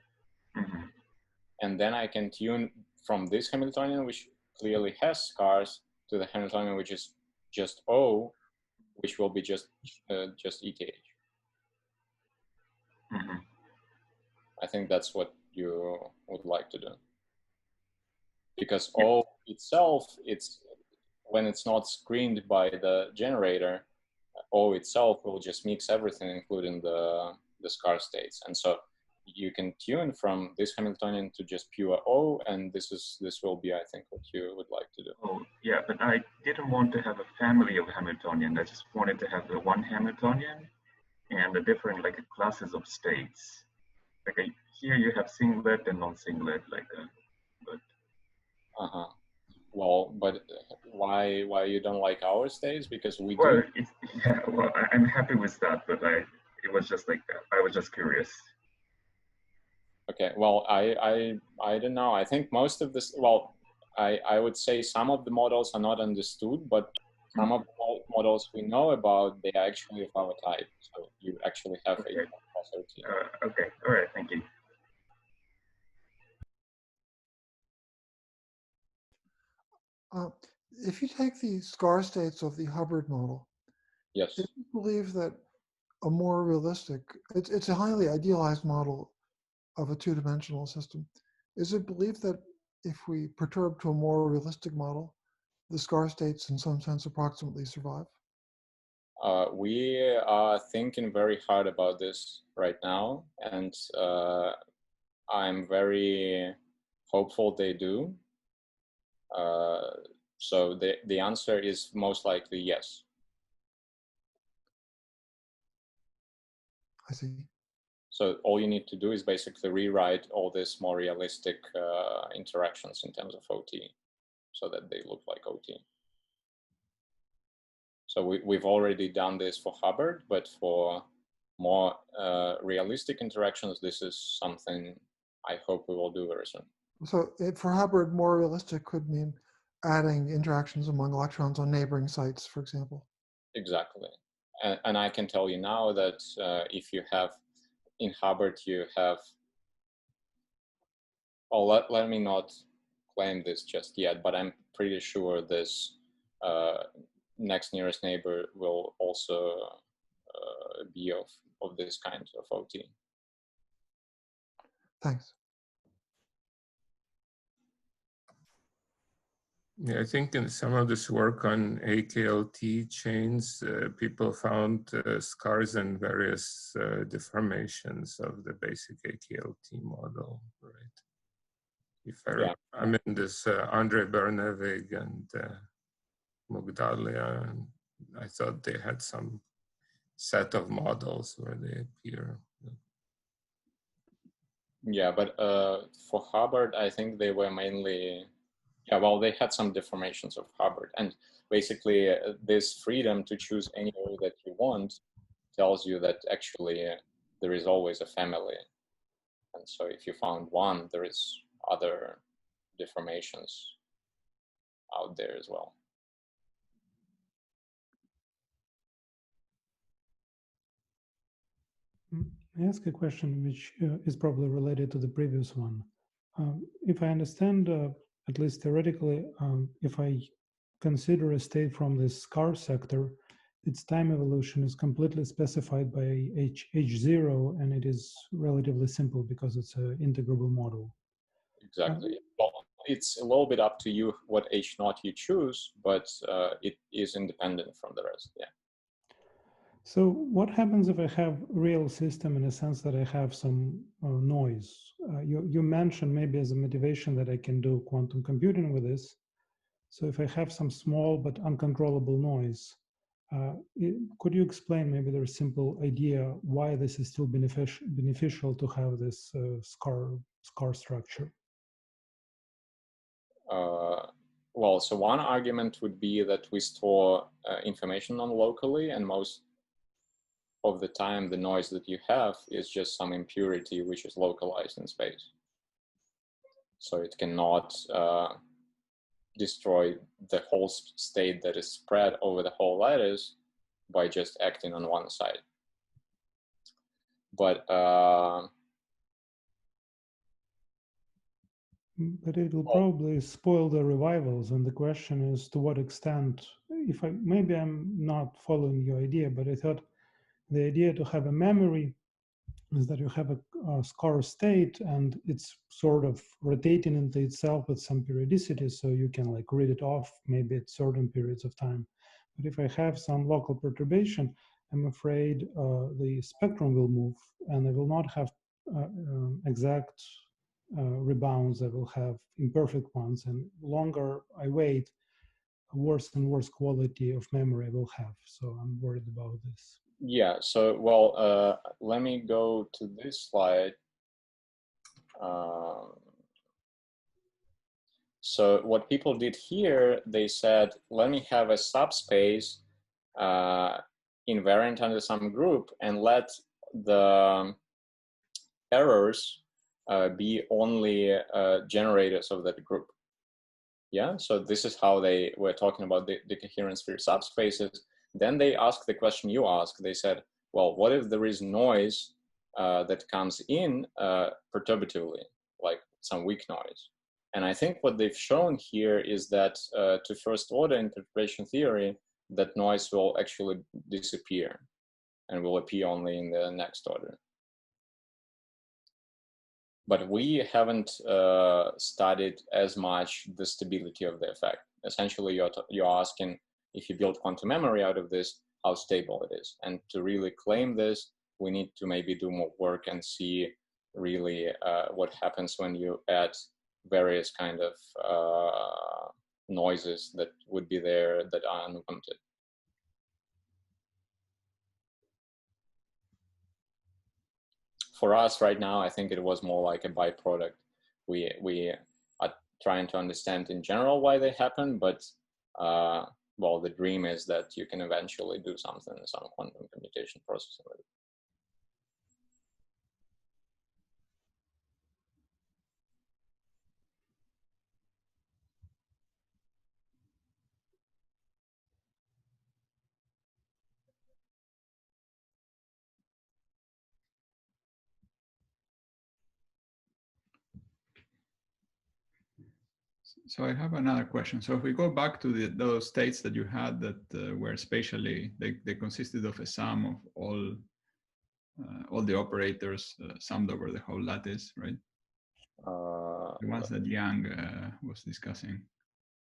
And then I can tune from this Hamiltonian, which clearly has scars, to the Hamiltonian, which is just O. which will be just ETH. Mm-hmm. I think that's what you would like to do. Because O itself, when it's not screened by the generator, O itself will just mix everything, including the scarce states. And so you can tune from this Hamiltonian to just pure O, and this will be, I think, what you would like to do. Oh, yeah, but I didn't want to have a family of Hamiltonian. I just wanted to have the one Hamiltonian and the different like classes of states. Like here you have singlet and non-singlet, like but. Well, but why you don't like our states? Because we well, do. Yeah, well, I'm happy with that, but it was just like that. I was just curious. Okay, well, I don't know. I think most of this, well, I would say some of the models are not understood, but some of the models we know about, they are actually of our type. So you actually have Okay. a OT. Okay, all right, thank you. If you take the scar states of the Hubbard model, Yes. if you believe that a more realistic, it's a highly idealized model of a two-dimensional system, is it believed that if we perturb to a more realistic model, the scar states in some sense approximately survive? We are thinking very hard about this right now, and I'm very hopeful they do. So the answer is most likely yes. I see. So all you need to do is basically rewrite all these more realistic interactions in terms of OT so that they look like OT. So we've already done this for Hubbard, but for more realistic interactions, this is something I hope we will do very soon. So for Hubbard, more realistic could mean adding interactions among electrons on neighboring sites, for example. Exactly. And I can tell you now that if you have, in Hubbard, you have, well, let me not claim this just yet, but I'm pretty sure this next nearest neighbor will also be of this kind of OT. Thanks. Yeah, I think in some of this work on AKLT chains, people found scars and various deformations of the basic AKLT model, right? If I'm in this Andre Bernevig and Mugdalia, and I thought they had some set of models where they appear. Yeah, but for Hubbard, I think they were mainly, yeah, well, they had some deformations of Hubbard. And basically, this freedom to choose any way that you want tells you that actually there is always a family. And so if you found one, there is other deformations out there as well. I ask a question which is probably related to the previous one. If I understand, at least theoretically, if I consider a state from the scar sector, its time evolution is completely specified by H0, and it is relatively simple because it's an integrable model. Exactly. Well, it's a little bit up to you what H0 you choose, but it is independent from the rest, yeah. So what happens if I have a real system in a sense that I have some noise? You mentioned maybe as a motivation that I can do quantum computing with this. So if I have some small but uncontrollable noise, could you explain maybe there's a simple idea why this is still beneficial to have this scar structure? Well, so one argument would be that we store information non-locally, and most of the time the noise that you have is just some impurity which is localized in space. So it cannot destroy the whole state that is spread over the whole lattice by just acting on one side. But But it will probably spoil the revivals. And the question is, to what extent? If maybe I'm not following your idea, but I thought the idea to have a memory is that you have a scarce state and it's sort of rotating into itself with some periodicity, so you can like read it off maybe at certain periods of time. But if I have some local perturbation, I'm afraid the spectrum will move and I will not have exact rebounds. I will have imperfect ones, and longer I wait, worse and worse quality of memory I will have. So I'm worried about this. Yeah, so, well, let me go to this slide. So what people did here, they said, let me have a subspace invariant under some group and let the errors be only generators of that group. Yeah, so this is how they were talking about the coherent sphere subspaces. Then they asked the question you asked. They said, well, what if there is noise that comes in perturbatively, like some weak noise? And I think what they've shown here is that to first order in perturbation theory, that noise will actually disappear and will appear only in the next order. But we haven't studied as much the stability of the effect. Essentially, you're asking, if you build quantum memory out of this, how stable it is. And to really claim this, we need to maybe do more work and see really what happens when you add various kind of noises that would be there that are unwanted. For us right now, I think it was more like a byproduct. We are trying to understand in general why they happen, but well, the dream is that you can eventually do something, some quantum computation processing with it. So I have another question. So if we go back to those states that you had that were spatially, they consisted of a sum of all the operators summed over the whole lattice, right? The ones that Yang was discussing.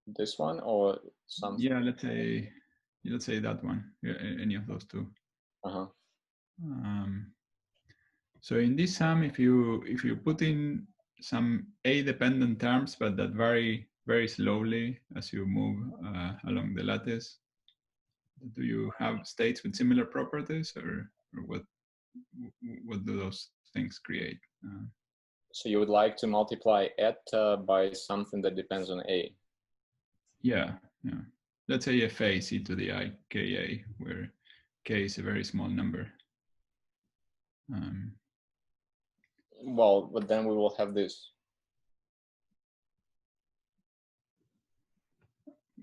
This one or something? Yeah, let's say that one. Yeah, any of those two. So in this sum, if you put in some A-dependent terms, but that vary very slowly as you move along the lattice, do you have states with similar properties, or what do those things create? So you would like to multiply eta by something that depends on A? Yeah. Let's say FA C to the I Ka, where K is a very small number. Well, but then we will have this.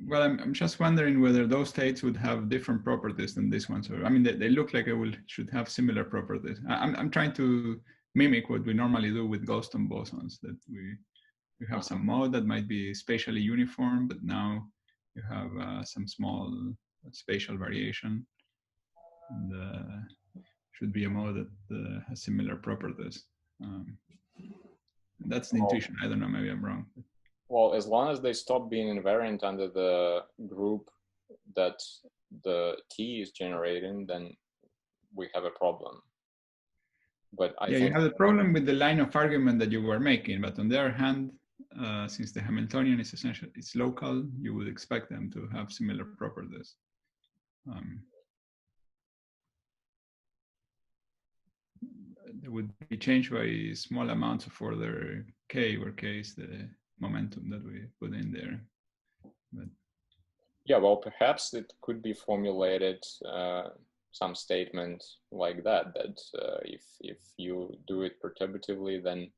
Well, I'm just wondering whether those states would have different properties than this one. So, I mean, they look like should have similar properties. I'm trying to mimic what we normally do with Goldstone bosons, that we have some mode that might be spatially uniform, but now you have some small spatial variation. And should be a mode that has similar properties. That's the intuition. I don't know, maybe I'm wrong. Well, as long as they stop being invariant under the group that the T is generating, then we have a problem. But I think you have a problem with the line of argument that you were making, but on the other hand, since the Hamiltonian is essentially, it's local, you would expect them to have similar properties. They would be changed by small amounts of order K, where K is the momentum that we put in there. But yeah, well, perhaps it could be formulated some statement like that, if you do it perturbatively, then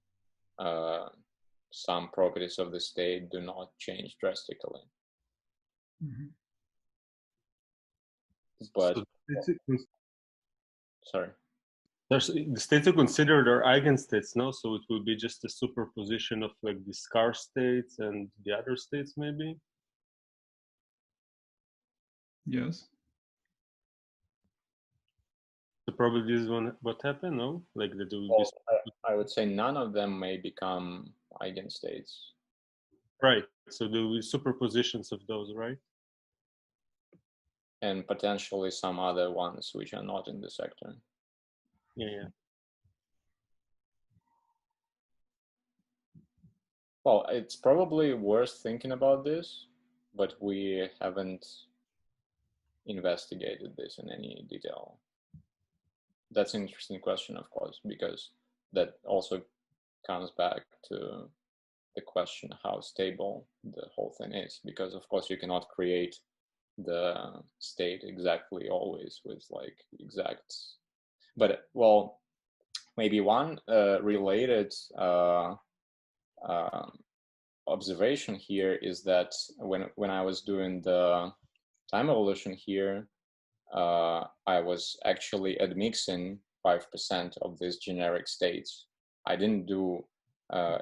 some properties of the state do not change drastically. But So sorry. The states are considered are eigenstates, no? So it will be just a superposition of like the scarce states and the other states, maybe? Yes. So probably this is what happened, no? Like that will Well, be... I would say none of them may become eigenstates. Right, so there will be superpositions of those, right? And potentially some other ones which are not in the sector. Yeah. Well, it's probably worth thinking about this, but we haven't investigated this in any detail. That's an interesting question, of course, because that also comes back to the question how stable the whole thing is, because of course you cannot create the state exactly always with like exact, but well, maybe one related observation here is that when I was doing the time evolution here, I was actually admixing 5% of these generic states. I didn't do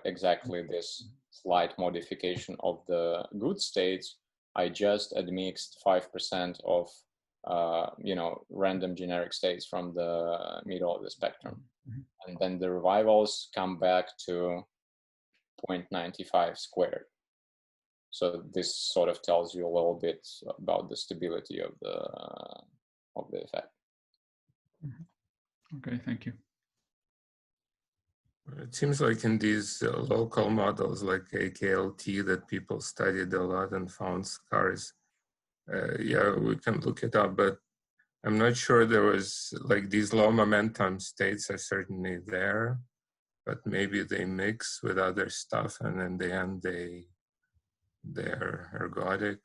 exactly this slight modification of the good states. I just admixed 5% of random generic states from the middle of the spectrum. And then the revivals come back to 0.95 squared. So this sort of tells you a little bit about the stability of the effect. Okay, thank you. It seems like in these local models like AKLT that people studied a lot and found scars. Yeah, we can look it up, but I'm not sure there was like these low momentum states are certainly there, but maybe they mix with other stuff and in the end they're ergodic.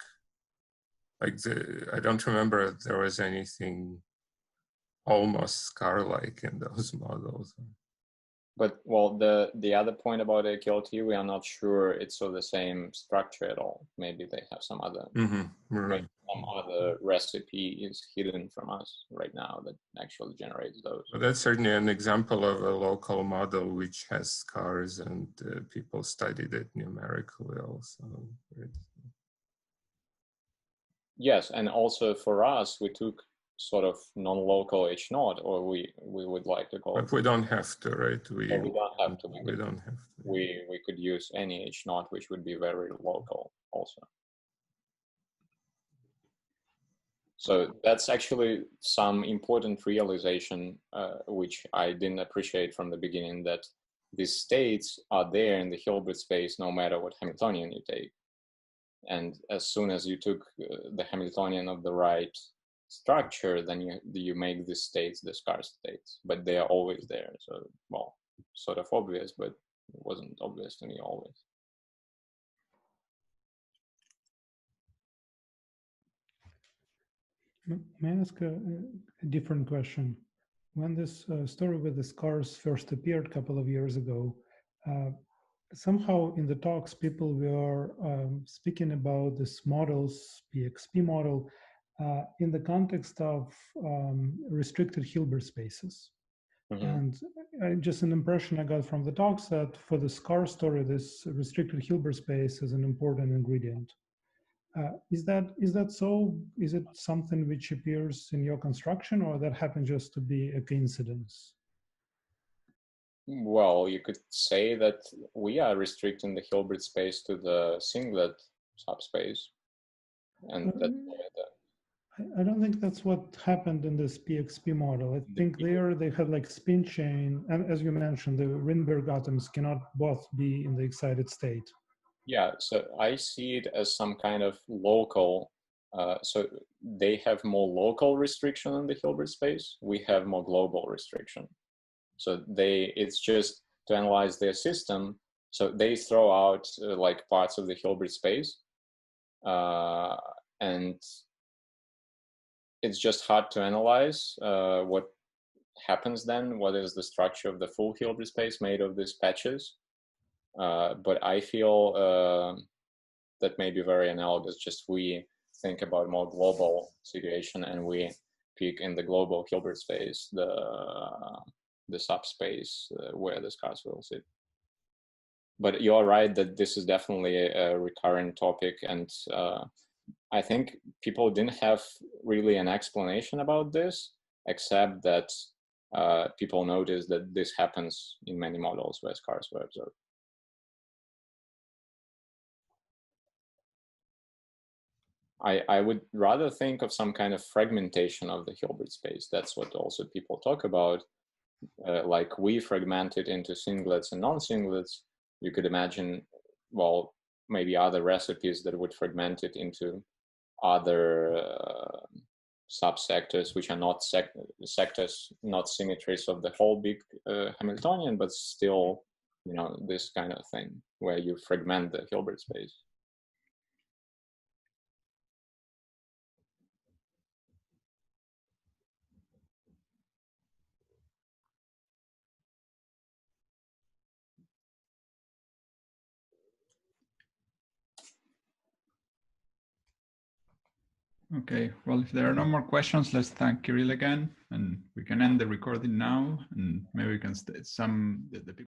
Like I don't remember if there was anything almost scar-like in those models. But well, the other point about AKLT, we are not sure it's of the same structure at all. Maybe they have some other, Right. some other recipe is hidden from us right now that actually generates those. Well, that's certainly an example of a local model which has scars, and people studied it numerically also. Yes, and also for us, we took sort of non-local H0, or we would like to call it. But we don't have to, right? We don't have to. We don't have to. We could use any H0, which would be very local also. So that's actually some important realization, which I didn't appreciate from the beginning, that these states are there in the Hilbert space no matter what Hamiltonian you take. And as soon as you took the Hamiltonian of the right structure, then you make these states the scarce states, but they are always there. So, well, sort of obvious, but it wasn't obvious to me always. May I ask a different question? When this story with the scars first appeared a couple of years ago, somehow in the talks, people were speaking about this models, PXP model, in the context of restricted Hilbert spaces. And just an impression I got from the talks that for the scar story, this restricted Hilbert space is an important ingredient. Is that so? Is it something which appears in your construction, or that happened just to be a coincidence? Well, you could say that we are restricting the Hilbert space to the singlet subspace, and I don't think that's what happened in this PXP model. I think there they had like spin chain, and as you mentioned, the Rydberg atoms cannot both be in the excited state. Yeah, so I see it as some kind of local, so they have more local restriction in the Hilbert space. We have more global restriction. So it's just to analyze their system. So they throw out like parts of the Hilbert space, and it's just hard to analyze what happens then. What is the structure of the full Hilbert space made of these patches? But I feel that may be very analogous. Just we think about more global situation, and we pick in the global Hilbert space the subspace where the scars will sit. But you're right that this is definitely a recurrent topic, and I think people didn't have really an explanation about this, except that people noticed that this happens in many models where scars were observed. I would rather think of some kind of fragmentation of the Hilbert space. That's what also people talk about. Like we fragmented into singlets and non-singlets. You could imagine, well, maybe other recipes that would fragment it into other subsectors, which are not sectors, not symmetries of the whole big Hamiltonian, but still, you know, this kind of thing where you fragment the Hilbert space. Okay, well, if there are no more questions, let's thank Kiryl again, and we can end the recording now, and maybe we can the people